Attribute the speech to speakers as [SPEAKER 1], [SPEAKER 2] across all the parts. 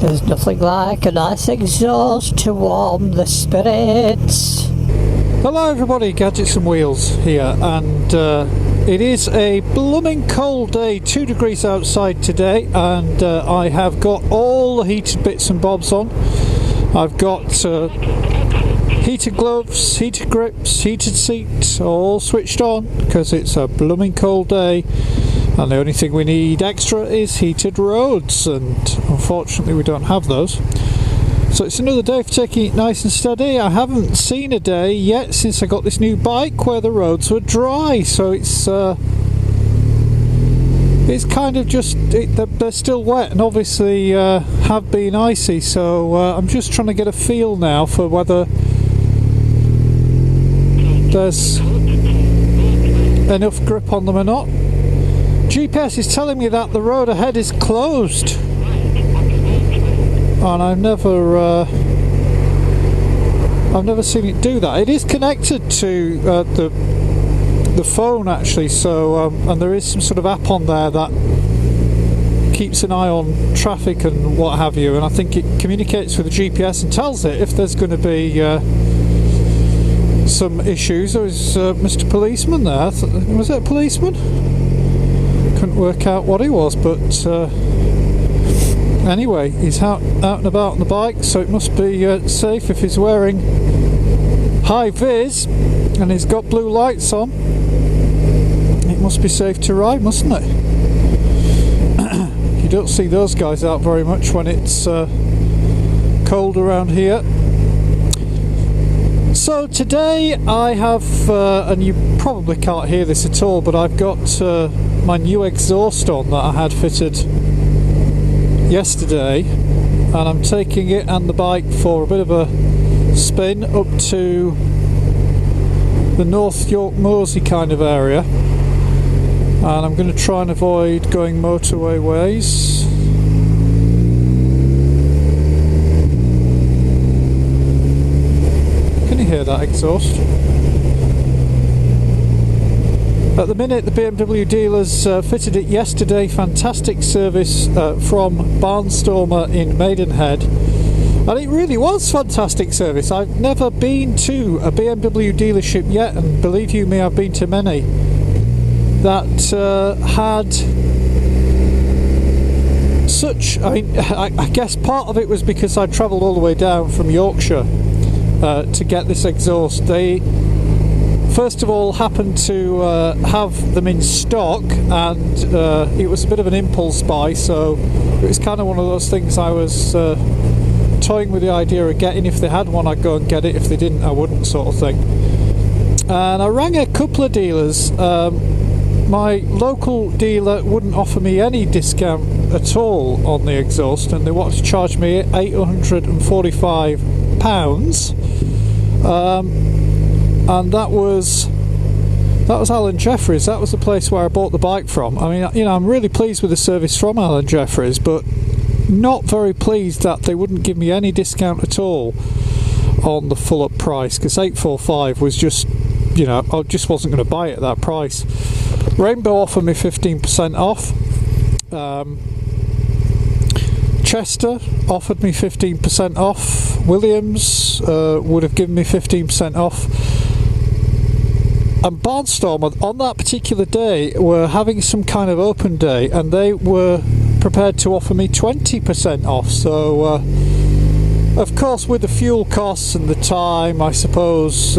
[SPEAKER 1] There's nothing like a nice exhaust to warm the spirits.
[SPEAKER 2] Hello everybody, Gadgets and Wheels here, and it is a blooming cold day, 2 degrees outside today, and I have got all the heated bits and bobs on. I've got heated gloves, heated grips, heated seats, all switched on because it's a blooming cold day, and the only thing we need extra is heated roads, and unfortunately we don't have those. So it's another day for taking it nice and steady. I haven't seen a day yet since I got this new bike where the roads were dry, so it's kind of just, they're still wet and obviously have been icy, so I'm just trying to get a feel now for whether there's enough grip on them or not. GPS is telling me that the road ahead is closed, and I've never seen it do that. It is connected to the phone actually, so and there is some sort of app on there that keeps an eye on traffic and what have you, and I think it communicates with the GPS and tells it if there's going to be some issues. There was Mr. Policeman there. Was it a policeman? Couldn't work out what he was, but anyway, he's out and about on the bike, so it must be safe if he's wearing high vis and he's got blue lights on. It must be safe to ride, mustn't it? You don't see those guys out very much when it's cold around here. So today I have, and you probably can't hear this at all, but I've got my new exhaust on that I had fitted yesterday, and I'm taking it and the bike for a bit of a spin up to the North York Moseley kind of area, and I'm going to try and avoid going motorway ways. Can you hear that exhaust? At the minute, the BMW dealers fitted it yesterday. Fantastic service from Barnstormer in Maidenhead, and it really was fantastic service. I've never been to a BMW dealership yet, and believe you me, I've been to many that had such. I mean, I guess part of it was because I travelled all the way down from Yorkshire to get this exhaust. They first of all happened to have them in stock, and it was a bit of an impulse buy, so it was kind of one of those things I was toying with the idea of getting. If they had one, I'd go and get it. If they didn't, I wouldn't, sort of thing. And I rang a couple of dealers. My local dealer wouldn't offer me any discount at all on the exhaust, and they wanted to charge me £845. And that was Alan Jeffries. That was the place where I bought the bike from. I mean, you know, I'm really pleased with the service from Alan Jeffries, but not very pleased that they wouldn't give me any discount at all on the full up price, because £845 was just, you know, I just wasn't going to buy it at that price. Rainbow offered me 15% off. Chester offered me 15% off. Williams would have given me 15% off. And Barnstormer on that particular day were having some kind of open day, and they were prepared to offer me 20% off. So of course, with the fuel costs and the time, I suppose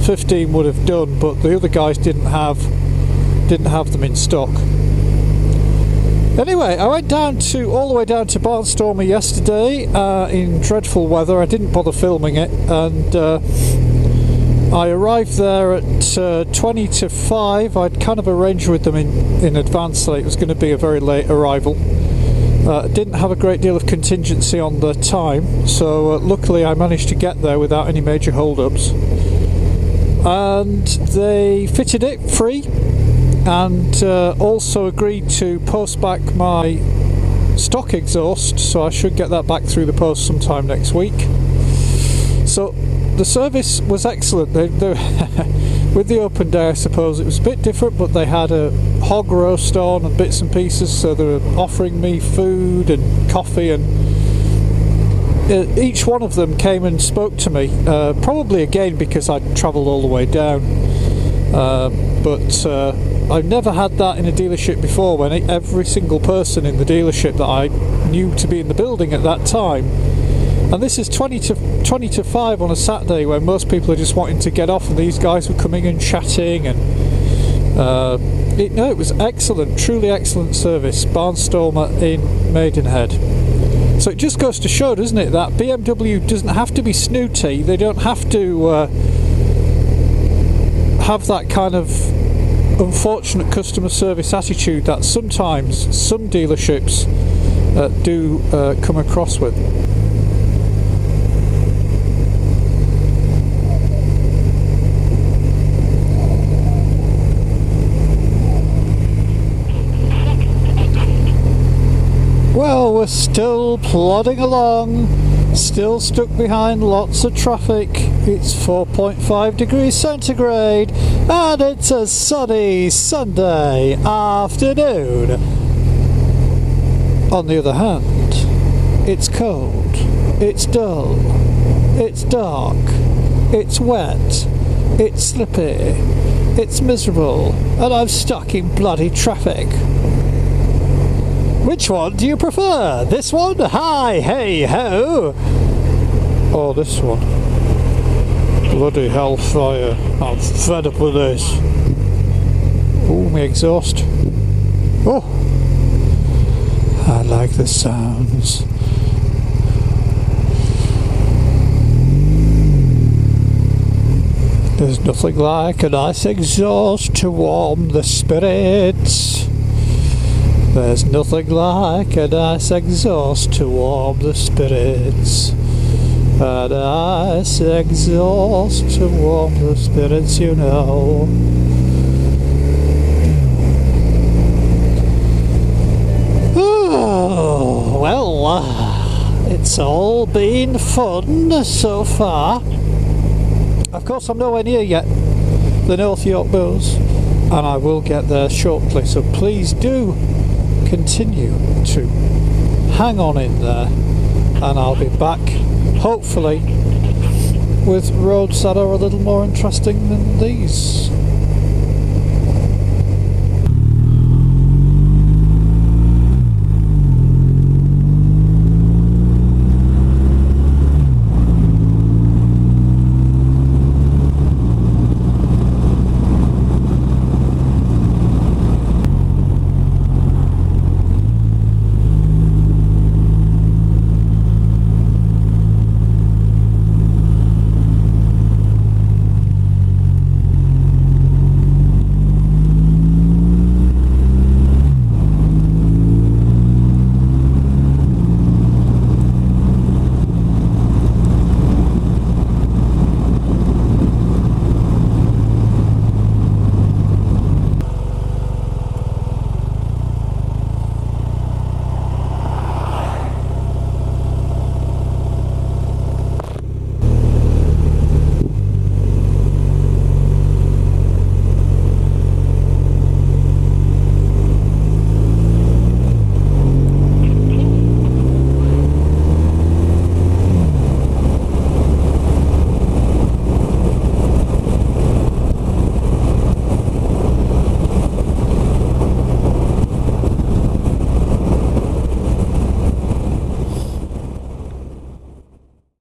[SPEAKER 2] 15 would have done, but the other guys didn't have them in stock. Anyway, I went all the way down to Barnstormer yesterday in dreadful weather. I didn't bother filming it, and I arrived there at 20 to 5. I'd kind of arranged with them in advance that it was going to be a very late arrival. Didn't have a great deal of contingency on the time, so luckily I managed to get there without any major hold-ups. And they fitted it free, and also agreed to post back my stock exhaust, so I should get that back through the post sometime next week. So the service was excellent. They with the open day, I suppose it was a bit different, but they had a hog roast on and bits and pieces, so they were offering me food and coffee and each one of them came and spoke to me, probably again because I'd travelled all the way down, but I've never had that in a dealership before, when every single person in the dealership that I knew to be in the building at that time, and this is 20 to 5 on a Saturday when most people are just wanting to get off, and these guys were coming and chatting, and it was excellent, truly excellent service. Barnstormer in Maidenhead. So it just goes to show, doesn't it, that BMW doesn't have to be snooty. They don't have to have that kind of unfortunate customer service attitude that sometimes some dealerships do come across with. Well, we're still plodding along, still stuck behind lots of traffic. It's 4.5 degrees centigrade and it's a sunny Sunday afternoon. On the other hand, it's cold, it's dull, it's dark, it's wet, it's slippy, it's miserable, and I'm stuck in bloody traffic. Which one do you prefer? This one? Hi, hey, ho! Or this one? Bloody hellfire. I'm fed up with this. Oh, my exhaust. Oh! I like the sounds. There's nothing like a nice exhaust to warm the spirits. There's nothing like a nice exhaust to warm the spirits. A nice exhaust to warm the spirits, you know. Oh, well, it's all been fun so far. Of course, I'm nowhere near yet the North York Bulls, and I will get there shortly, so please do continue to hang on in there, and I'll be back hopefully with roads that are a little more interesting than these.